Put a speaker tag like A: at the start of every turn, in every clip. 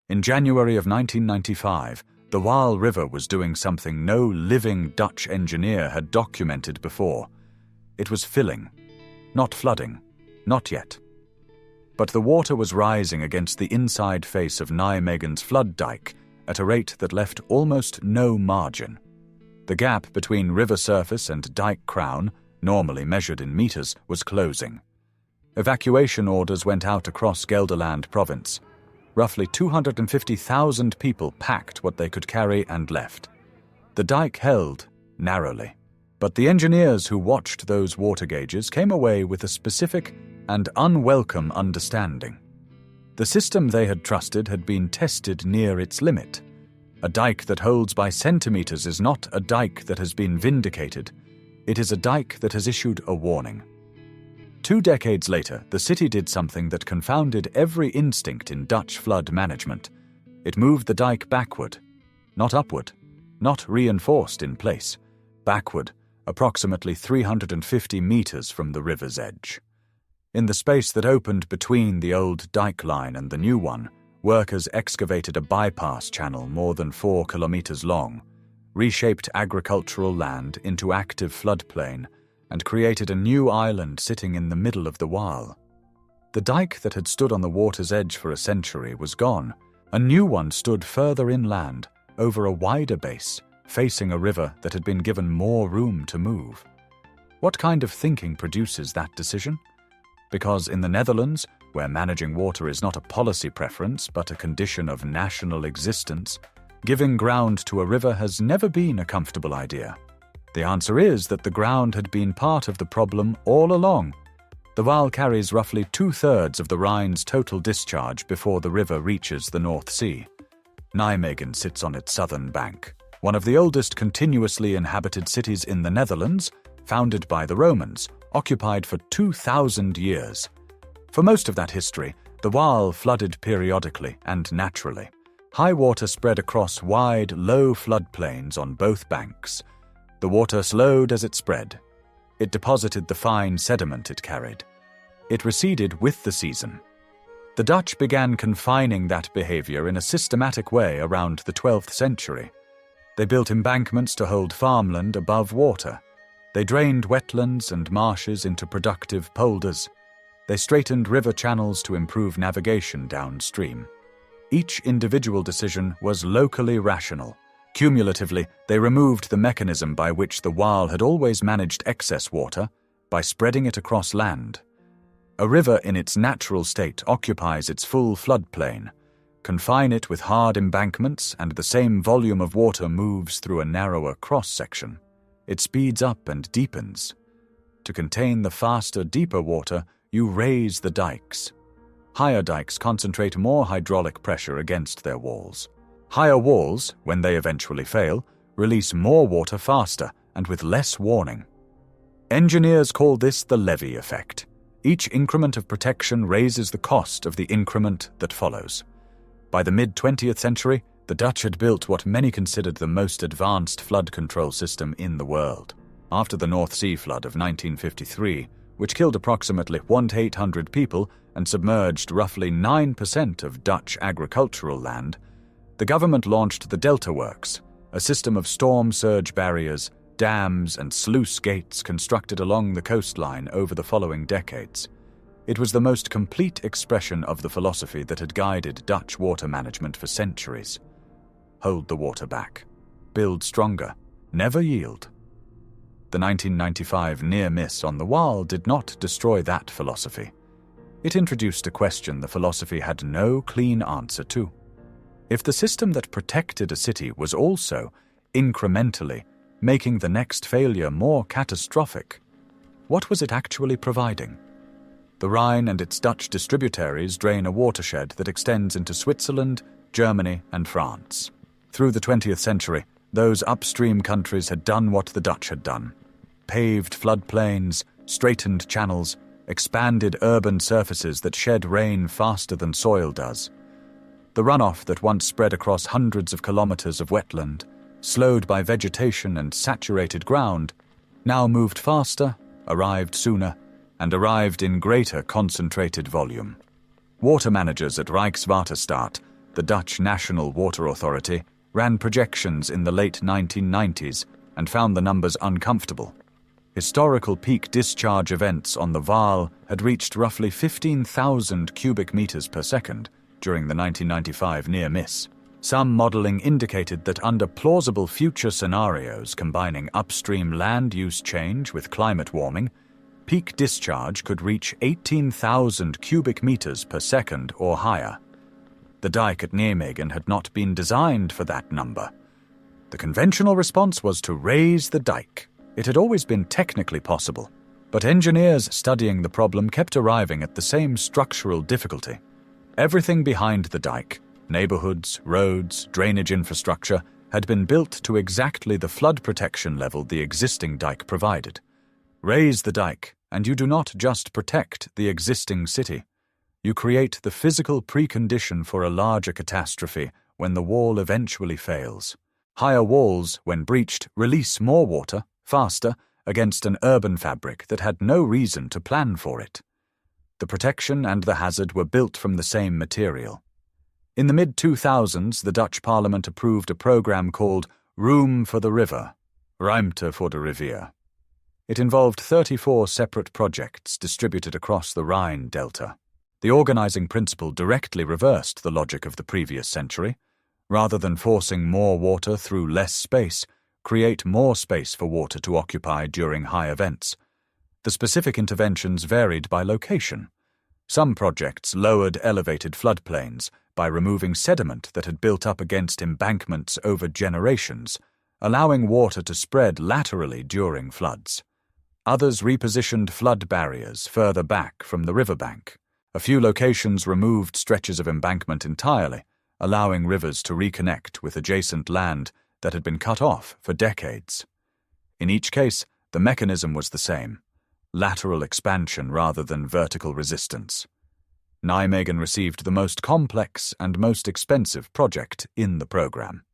A: In January of 1995, the Waal River was doing something no living Dutch engineer had documented before. It was filling, not flooding, not yet. But the water was rising against the inside face of Nijmegen's flood dike at a rate that left almost no margin. The gap between river surface and dike crown, normally measured in meters, was closing. Evacuation orders went out across Gelderland province. Roughly 250,000 people packed what they could carry and left. The dike held, narrowly. But the engineers who watched those water gauges came away with a specific and unwelcome understanding. The system they had trusted had been tested near its limit. A dike that holds by centimeters is not a dike that has been vindicated. It is a dike that has issued a warning. 2 decades later, the city did something that confounded every instinct in Dutch flood management. It moved the dike backward, not upward, not reinforced in place, backward, approximately 350 meters from the river's edge. In the space that opened between the old dike line and the new one, workers excavated a bypass channel more than 4 kilometers long, reshaped agricultural land into active floodplain, and created a new island sitting in the middle of the Waal. The dike that had stood on the water's edge for a century was gone. A new one stood further inland, over a wider base, facing a river that had been given more room to move. What kind of thinking produces that decision? Because in the Netherlands, where managing water is not a policy preference but a condition of national existence, giving ground to a river has never been a comfortable idea. The answer is that the ground had been part of the problem all along. The Waal carries roughly 2/3 of the Rhine's total discharge before the river reaches the North Sea. Nijmegen sits on its southern bank, one of the oldest continuously inhabited cities in the Netherlands, founded by the Romans, occupied for 2,000 years. For most of that history, the Waal flooded periodically and naturally. High water spread across wide, low floodplains on both banks. The water slowed as it spread. It deposited the fine sediment it carried. It receded with the season. The Dutch began confining that behavior in a systematic way around the 12th century. They built embankments to hold farmland above water. They drained wetlands and marshes into productive polders. They straightened river channels to improve navigation downstream. Each individual decision was locally rational. Cumulatively, they removed the mechanism by which the Waal had always managed excess water, by spreading it across land. A river in its natural state occupies its full floodplain. Confine it with hard embankments, and the same volume of water moves through a narrower cross-section. It speeds up and deepens. To contain the faster, deeper water, you raise the dikes. Higher dikes concentrate more hydraulic pressure against their walls. Higher walls, when they eventually fail, release more water faster and with less warning. Engineers call this the levee effect. Each increment of protection raises the cost of the increment that follows. By the mid-20th century, the Dutch had built what many considered the most advanced flood control system in the world. After the North Sea flood of 1953, which killed approximately 1,800 people and submerged roughly 9% of Dutch agricultural land, the government launched the Delta Works, a system of storm surge barriers, dams, and sluice gates constructed along the coastline over the following decades. It was the most complete expression of the philosophy that had guided Dutch water management for centuries. Hold the water back. Build stronger. Never yield. The 1995 near miss on the Waal did not destroy that philosophy. It introduced a question the philosophy had no clean answer to. If the system that protected a city was also, incrementally, making the next failure more catastrophic, what was it actually providing? The Rhine and its Dutch distributaries drain a watershed that extends into Switzerland, Germany, and France. Through the 20th century, those upstream countries had done what the Dutch had done. Paved floodplains, straightened channels, expanded urban surfaces that shed rain faster than soil does. The runoff that once spread across hundreds of kilometers of wetland, slowed by vegetation and saturated ground, now moved faster, arrived sooner, and arrived in greater concentrated volume. Water managers at Rijkswaterstaat, The Dutch National Water Authority ran projections in the late 1990s and found the numbers uncomfortable. Historical peak discharge events on the Waal had reached roughly 15,000 cubic meters per second during the 1995 near miss. Some modeling indicated that under plausible future scenarios combining upstream land use change with climate warming, peak discharge could reach 18,000 cubic meters per second or higher. The dike at Nijmegen had not been designed for that number. The conventional response was to raise the dike. It had always been technically possible, but engineers studying the problem kept arriving at the same structural difficulty. Everything behind the dike, neighborhoods, roads, drainage infrastructure, had been built to exactly the flood protection level the existing dike provided. Raise the dike, and you do not just protect the existing city. You create the physical precondition for a larger catastrophe when the wall eventually fails. Higher walls, when breached, release more water, faster, against an urban fabric that had no reason to plan for it. The protection and the hazard were built from the same material. In the mid-2000s, the Dutch Parliament approved a program called Room for the River, Ruimte voor de Rivier. It involved 34 separate projects distributed across the Rhine Delta. The organizing principle directly reversed the logic of the previous century. Rather than forcing more water through less space, create more space for water to occupy during high events. The specific interventions varied by location. Some projects lowered elevated floodplains by removing sediment that had built up against embankments over generations, allowing water to spread laterally during floods. Others repositioned flood barriers further back from the riverbank. A few locations removed stretches of embankment entirely, allowing rivers to reconnect with adjacent land that had been cut off for decades. In each case, the mechanism was the same: lateral expansion rather than vertical resistance. Nijmegen received the most complex and most expensive project in the program.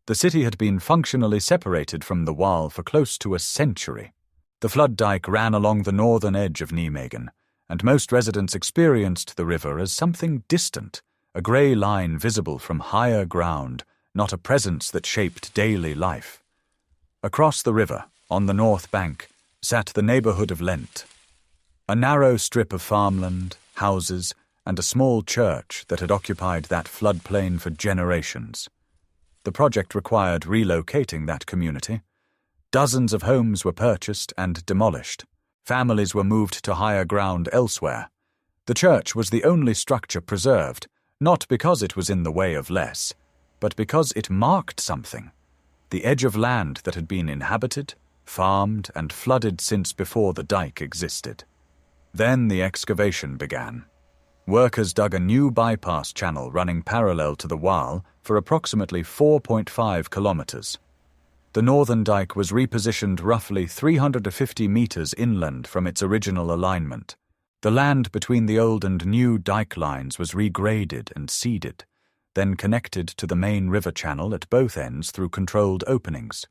A: The city had been functionally separated from the Waal for close to a century. The flood dike ran along the northern edge of Nijmegen, and most residents experienced the river as something distant, a grey line visible from higher ground, not a presence that shaped daily life. Across the river, on the north bank, sat the neighbourhood of Lent, a narrow strip of farmland, houses, and a small church that had occupied that floodplain for generations. The project required relocating that community. Dozens of homes were purchased and demolished. Families were moved to higher ground elsewhere. The church was the only structure preserved, not because it was in the way of less, but because it marked something: the edge of land that had been inhabited, farmed, and flooded since before the dike existed. Then the excavation began. Workers dug a new bypass channel running parallel to the Waal for approximately 4.5 kilometers. The northern dike was repositioned roughly 350 meters inland from its original alignment. The land between the old and new dike lines was regraded and seeded, then connected to the main river channel at both ends through controlled openings.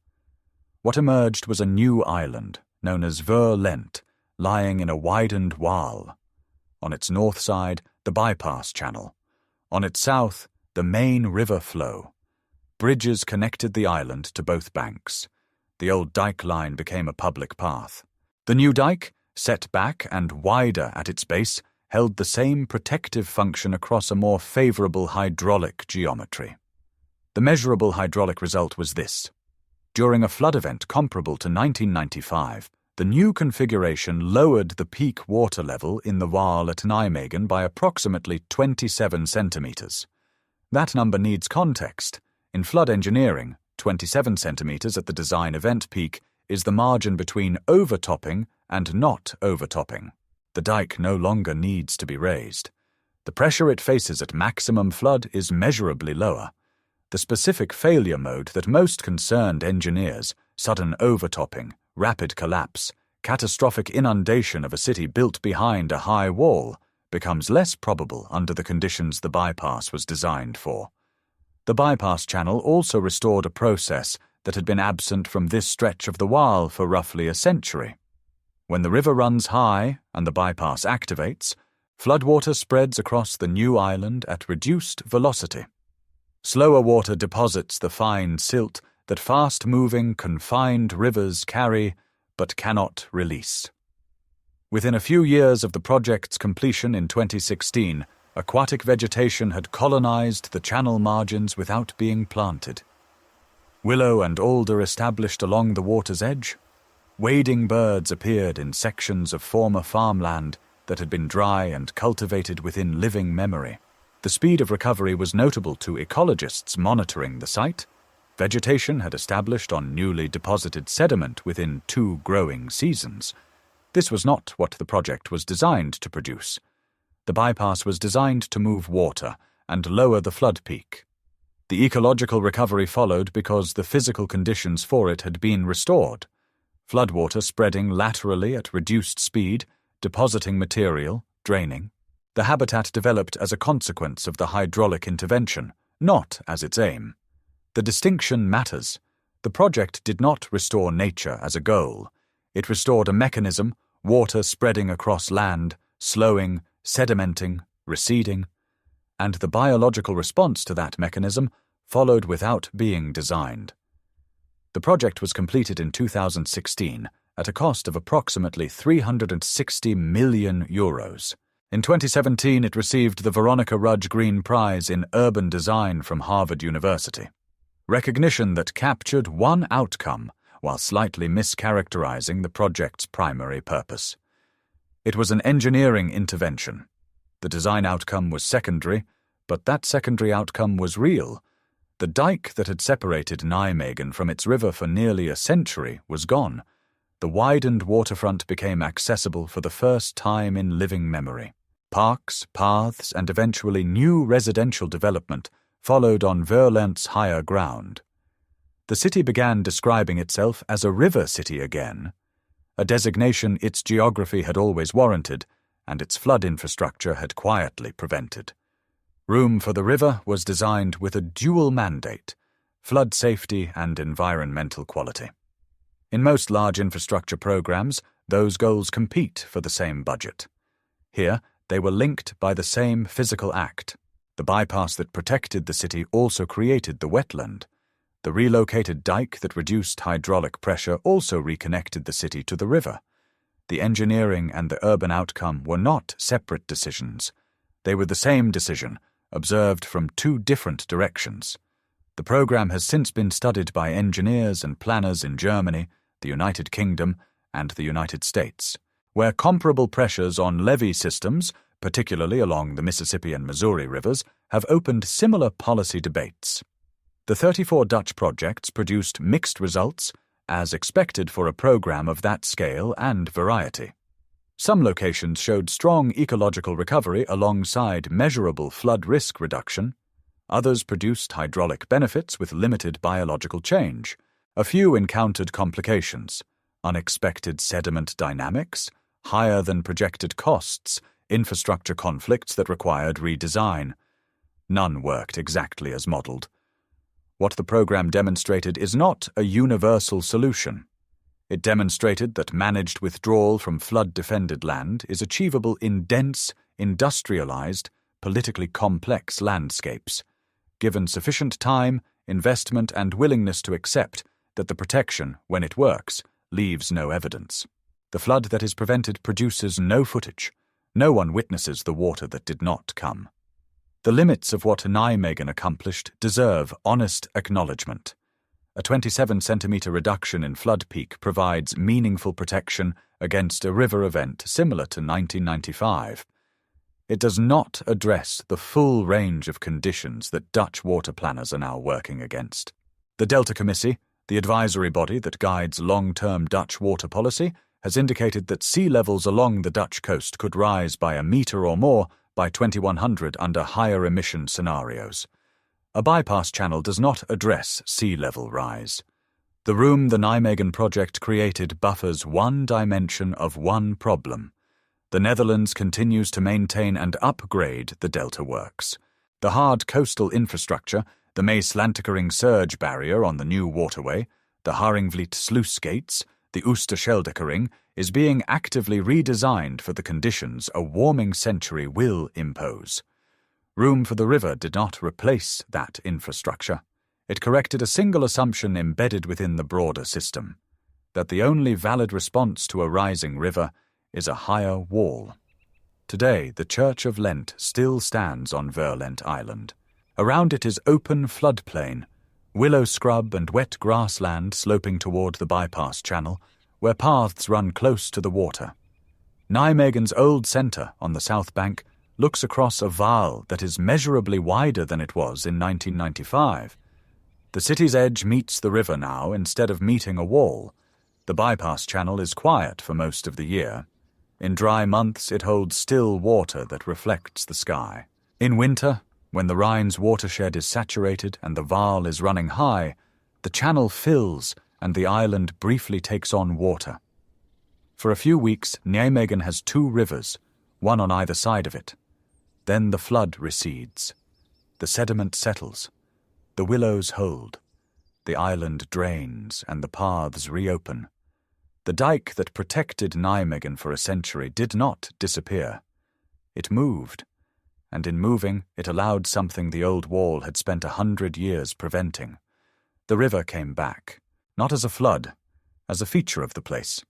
A: What emerged was a new island, known as Ver Lent, lying in a widened Waal. On its north side, the bypass channel. On its south, the main river flow. Bridges connected the island to both banks. The old dike line became a public path. The new dike, set back and wider at its base, held the same protective function across a more favorable hydraulic geometry. The measurable hydraulic result was this: during a flood event comparable to 1995, the new configuration lowered the peak water level in the Waal at Nijmegen by approximately 27 centimeters. That number needs context. In flood engineering, 27 centimeters at the design event peak is the margin between overtopping and not overtopping. The dike no longer needs to be raised. The pressure it faces at maximum flood is measurably lower. The specific failure mode that most concerned engineers, sudden overtopping, rapid collapse, catastrophic inundation of a city built behind a high wall, becomes less probable under the conditions the bypass was designed for. The bypass channel also restored a process that had been absent from this stretch of the Waal for roughly a century. When the river runs high and the bypass activates, floodwater spreads across the new island at reduced velocity. Slower water deposits the fine silt that fast-moving, confined rivers carry but cannot release. Within a few years of the project's completion in 2016, aquatic vegetation had colonized the channel margins without being planted. Willow and alder established along the water's edge. Wading birds appeared in sections of former farmland that had been dry and cultivated within living memory. The speed of recovery was notable to ecologists monitoring the site. Vegetation had established on newly deposited sediment within 2 growing seasons. This was not what the project was designed to produce. The bypass was designed to move water and lower the flood peak. The ecological recovery followed because the physical conditions for it had been restored. Floodwater spreading laterally at reduced speed, depositing material, draining. The habitat developed as a consequence of the hydraulic intervention, not as its aim. The distinction matters. The project did not restore nature as a goal. It restored a mechanism, water spreading across land, slowing, sedimenting, receding, and the biological response to that mechanism followed without being designed. The project was completed in 2016 at a cost of approximately €360 million. In 2017, it received the Veronica Rudge Green Prize in Urban Design from Harvard University. Recognition that captured one outcome while slightly mischaracterizing the project's primary purpose. It was an engineering intervention. The design outcome was secondary, but that secondary outcome was real. The dike that had separated Nijmegen from its river for nearly a century was gone. The widened waterfront became accessible for the first time in living memory. Parks, paths, and eventually new residential development followed on Verlent's higher ground. The city began describing itself as a river city again, a designation its geography had always warranted and its flood infrastructure had quietly prevented. Room for the River was designed with a dual mandate: flood safety and environmental quality. In most large infrastructure programs, those goals compete for the same budget. Here, they were linked by the same physical act. The bypass that protected the city also created the wetland. The relocated dike that reduced hydraulic pressure also reconnected the city to the river. The engineering and the urban outcome were not separate decisions. They were the same decision, observed from 2 different directions. The program has since been studied by engineers and planners in Germany, the United Kingdom, and the United States, where comparable pressures on levee systems, particularly along the Mississippi and Missouri rivers, have opened similar policy debates. The 34 Dutch projects produced mixed results, as expected for a program of that scale and variety. Some locations showed strong ecological recovery alongside measurable flood risk reduction. Others produced hydraulic benefits with limited biological change. A few encountered complications: unexpected sediment dynamics, higher than projected costs, infrastructure conflicts that required redesign. None worked exactly as modeled. What the program demonstrated is not a universal solution. It demonstrated that managed withdrawal from flood-defended land is achievable in dense, industrialized, politically complex landscapes, given sufficient time, investment, and willingness to accept that the protection, when it works, leaves no evidence. The flood that is prevented produces no footage. No one witnesses the water that did not come. The limits of what Nijmegen accomplished deserve honest acknowledgement. A 27-centimeter reduction in flood peak provides meaningful protection against a river event similar to 1995. It does not address the full range of conditions that Dutch water planners are now working against. The Delta Commissie, the advisory body that guides long-term Dutch water policy, has indicated that sea levels along the Dutch coast could rise by a metre or more by 2100 under higher emission scenarios. A bypass channel does not address sea level rise. The room the Nijmegen project created buffers one dimension of one problem. The Netherlands continues to maintain and upgrade the Delta Works. The hard coastal infrastructure, the Maas-Lantekering surge barrier on the new waterway, the Haringvliet sluice gates, the Oosterscheldekering, is being actively redesigned for the conditions a warming century will impose. Room for the river did not replace that infrastructure. It corrected a single assumption embedded within the broader system, that the only valid response to a rising river is a higher wall. Today, the Church of Lent still stands on Verlent Island. Around it is open floodplain, willow scrub and wet grassland sloping toward the bypass channel, where paths run close to the water. Nijmegen's old centre on the south bank looks across a vaal that is measurably wider than it was in 1995. The city's edge meets the river now instead of meeting a wall. The bypass channel is quiet for most of the year. In dry months, it holds still water that reflects the sky. In winter, when the Rhine's watershed is saturated and the Vaal is running high, the channel fills and the island briefly takes on water. For a few weeks, Nijmegen has 2 rivers, one on either side of it. Then the flood recedes. The sediment settles. The willows hold. The island drains and the paths reopen. The dike that protected Nijmegen for a century did not disappear. It moved, and in moving it allowed something the old wall had spent 100 years preventing. The river came back, not as a flood, as a feature of the place.